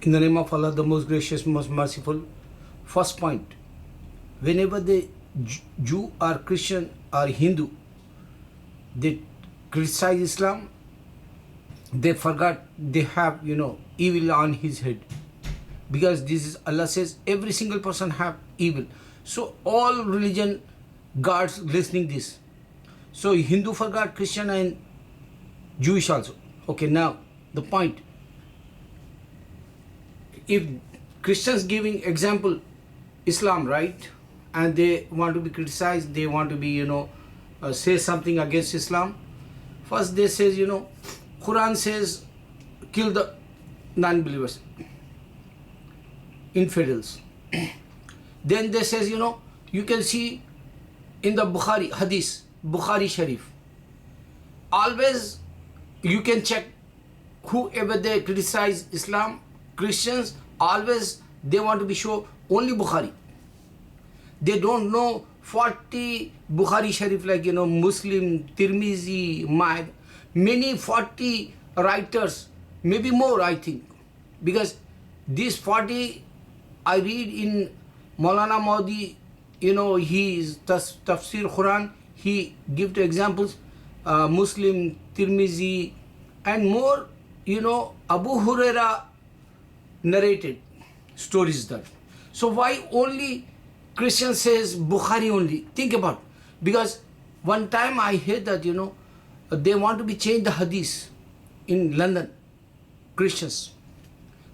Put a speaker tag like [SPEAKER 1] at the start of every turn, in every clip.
[SPEAKER 1] In the name of Allah, the most gracious, most merciful. First point, whenever the Jew or Christian or Hindu, they criticize Islam, they forgot they have, evil on his head. Because this is, Allah says, every single person have evil. So all religion guards listening this. So Hindu forgot, Christian and Jewish also. Okay, now the point. If Christians giving example Islam, right, and they want to be criticized, they want to be, say something against Islam. First they says, Quran says, kill the non-believers, infidels. Then they says, you can see in the Bukhari Hadith, Bukhari Sharif, always you can check whoever they criticize Islam, Christians, always they want to be show only Bukhari. They don't know 40 Bukhari Sharif like, Muslim, Tirmizi, many 40 writers, maybe more I think. Because these 40 I read in Maulana Maudi, his Tafsir Quran, he give the examples, Muslim, Tirmizi, and more, Abu Huraira narrated stories that. So why only Christian says Bukhari only? Think about. Because one time I heard that, they want to be changed the hadith in London, Christians.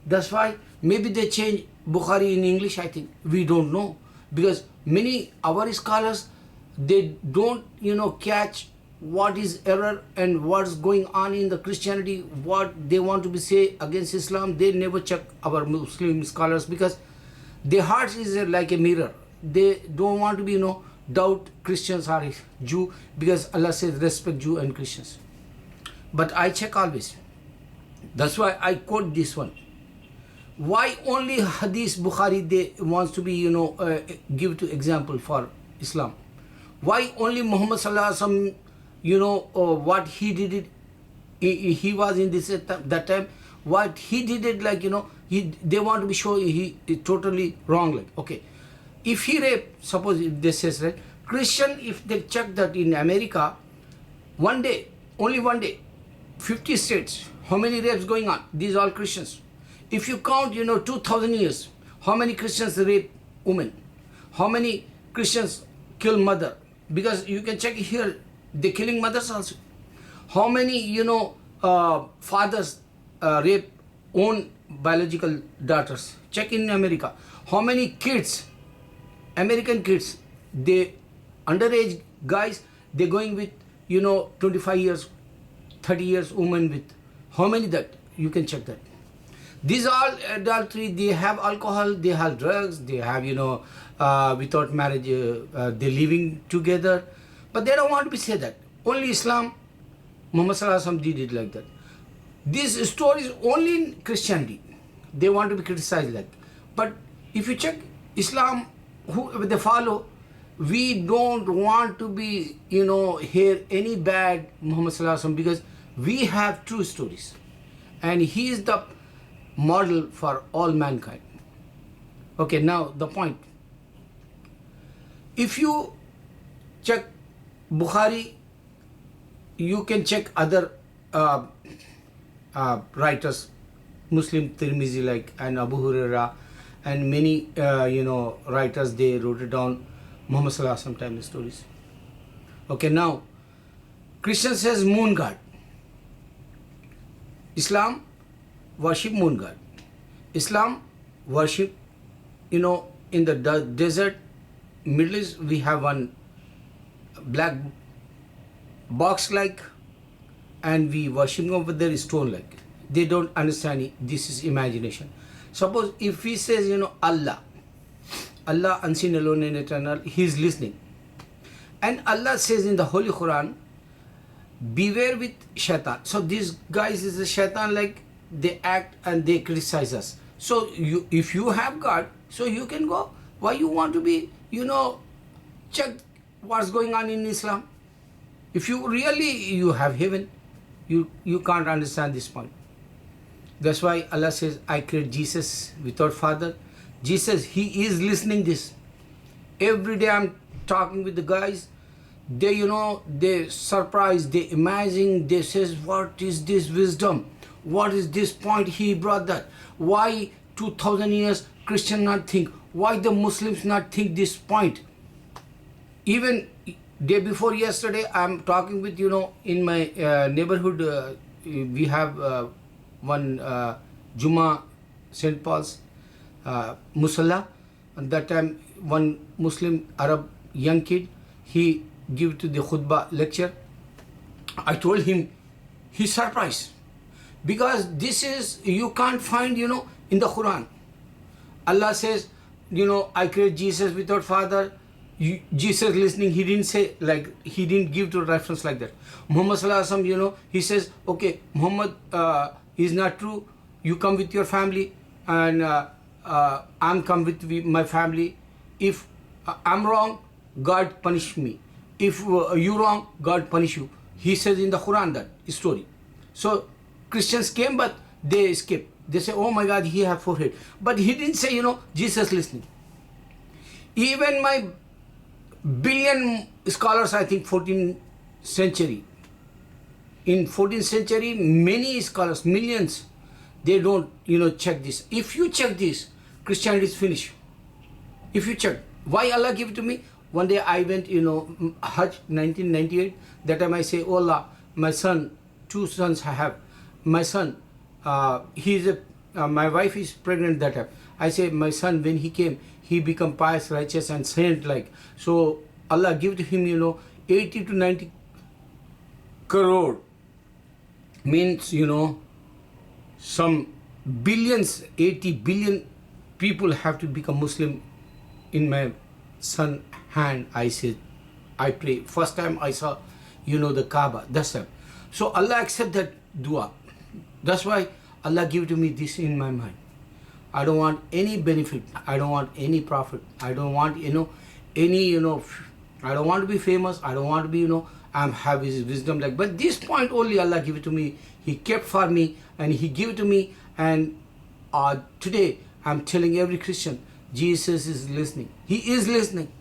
[SPEAKER 1] That's why maybe they change Bukhari in English, I think. We don't know. Because many our scholars, they don't, catch what is error and what's going on in the Christianity, what they want to be say against Islam. They never check our Muslim scholars because their heart is like a mirror. They don't want to be, doubt Christians or Jew, because Allah says respect Jew and Christians. But I check always. That's why I quote this one. Why only Hadith Bukhari they wants to be, give to example for Islam? Why only Muhammad Sallallahu Alaihi Wasallam, what he did it, he was in this that time, what he did it like, they want to be sure he is totally wrong. Like, okay, if he rape, suppose if this says right, Christian, if they check that in America, one day, only one day, 50 states, how many rapes going on? These are all Christians. If you count, 2000 years, how many Christians rape women? How many Christians kill mother? Because you can check here, they're killing mothers also. How many, fathers rape own biological daughters? Check in America. How many kids, American kids, they underage guys, they're going with, 25 years, 30 years women with. How many that? You can check that. These are adultery, they have alcohol, they have drugs, they have, without marriage, they're living together. But they don't want to be said that. Only Islam, Muhammad Sallallahu Alaihi Wasallam did it like that. This story is only in Christianity. They want to be criticized like. But if you check Islam, whoever they follow, we don't want to be, hear any bad Muhammad Sallallahu Alaihi Wasallam, because we have true stories. And he is the model for all mankind. Okay, now the point. If you check Bukhari, you can check other writers, Muslim, Tirmizi like, and Abu Huraira, and many writers, they wrote it down, Muhammad Sallallahu Alaihi Wasallam time stories. Okay, now Christian says moon god. Islam worship moon god. Islam worship, in the desert, Middle East, we have one black box like, and we worship over there stone like. They don't understand it. This is imagination. Suppose if he says, Allah unseen, alone and eternal, he is listening. And Allah says in the Holy Quran, beware with shaitan. So these guys is a shaitan like, they act and they criticize us. So if you have God, so you can go. Why you want to be, check what's going on in Islam? If you really, you have heaven, you can't understand this point. That's why Allah says, I create Jesus without father. Jesus, he is listening this. Every day I'm talking with the guys. They, they surprised, they imagine, they says, what is this wisdom? What is this point he brought that? Why 2000 years Christian not think? Why the Muslims not think this point? Even day before yesterday, I'm talking with, in my neighborhood, we have one Juma St. Paul's Musalla. And that time, one Muslim Arab young kid, he give to the khutbah lecture. I told him, he's surprised. Because this is, you can't find, in the Quran. Allah says, I create Jesus without father. Jesus listening, he didn't say like, he didn't give to reference like that. Muhammad Sallallahu Alaihi Wasallam, he says, okay, Muhammad is not true. You come with your family and I'm come with my family. If I'm wrong, God punish me. If you wrong, God punish you. He says in the Quran that story. So Christians came, but they escaped. They say, oh my God, he have forehead. But he didn't say, Jesus listening. Even my billion scholars, I think 14th century. In 14th century, many scholars, millions, they don't, check this. If you check this, Christianity is finished. If you check, why Allah give it to me? One day I went, Hajj 1998. That time I say, oh Allah, my son, 2 sons I have. My son, my wife is pregnant that time. I say, my son, when he came, he become pious, righteous and saint like. So Allah give to him, 80 to 90 crore. Means, some billions, 80 billion people have to become Muslim in my son hand. I said, I pray. First time I saw, the Kaaba. That's time. So Allah accept that dua. That's why Allah give to me this in my mind. I don't want any benefit. I don't want any profit. I don't want, any, I don't want to be famous. I don't want to be, I'm have his wisdom like. But this point only Allah give it to me. He kept for me and he give it to me. And today I'm telling every Christian, Jesus is listening. He is listening.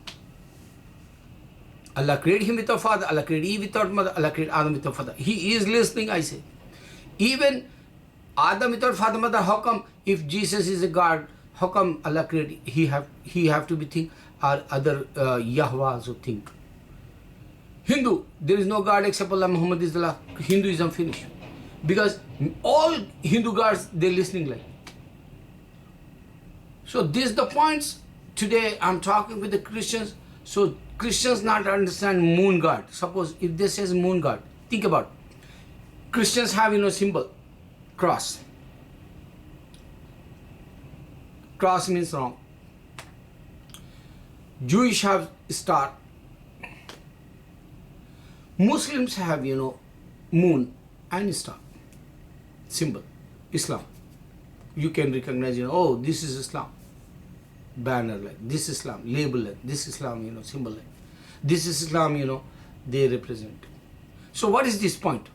[SPEAKER 1] Allah created him without father. Allah created Eve without mother. Allah created Adam without father. He is listening, I say. Even Adam without father, mother, how come if Jesus is a God, how come Allah created, he have to be think, or other Yahweh also think. Hindu, there is no God except Allah, Muhammad is the last. Hinduism finished. Because all Hindu gods, they're listening like. So this is the points. Today I'm talking with the Christians. So Christians not understand moon god. Suppose if this says moon god, think about it. Christians have, symbol, cross. Cross means wrong. Jewish have star. Muslims have, moon and star. Symbol. Islam. You can recognize, oh, this is Islam. Banner like, this Islam. Label like, this Islam, symbol like. This is Islam, they represent. So what is this point?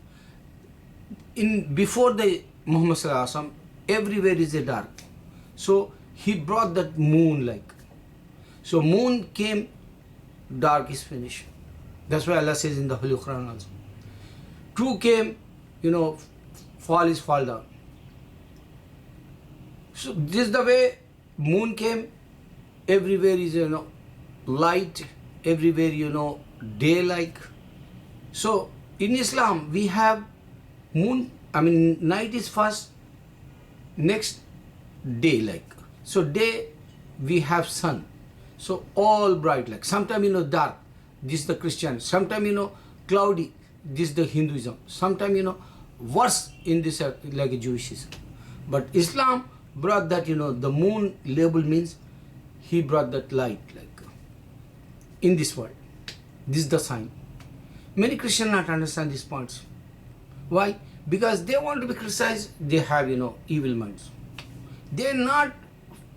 [SPEAKER 1] Before the Muhammad Sallallahu Alaihi Wasallam, everywhere is a dark. So he brought that moon like. So moon came, dark is finished. That's why Allah says in the Holy Quran also. True came, fall is fall down. So this is the way moon came. Everywhere is, light. Everywhere, day like. So in Islam, we have moon, night is first, next day like. So day, we have sun. So all bright like. Sometimes, dark, this is the Christian. Sometimes, cloudy, this is the Hinduism. Sometimes, worse in this like a Jewishism. But Islam brought that, the moon label means he brought that light like in this world. This is the sign. Many Christians not understand these points. Why? Because they want to be criticized. They have, evil minds. They are not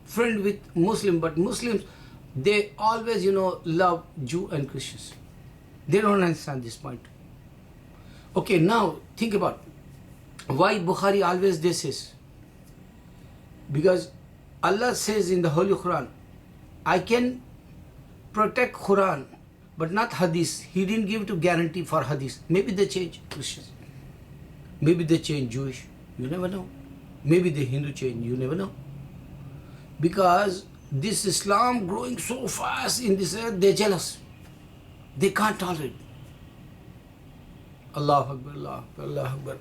[SPEAKER 1] friend with Muslim, but Muslims, they always, love Jew and Christians. They don't understand this point. Okay, now think about why Bukhari always this is. Because Allah says in the Holy Quran, I can protect Quran, but not Hadith. He didn't give to guarantee for Hadith. Maybe they change Christians. Maybe they change Jewish. You never know. Maybe the Hindu change. You never know. Because this Islam growing so fast in this earth, they're jealous. They can't tolerate. Allahu Akbar, Allahu Akbar, Allahu Akbar.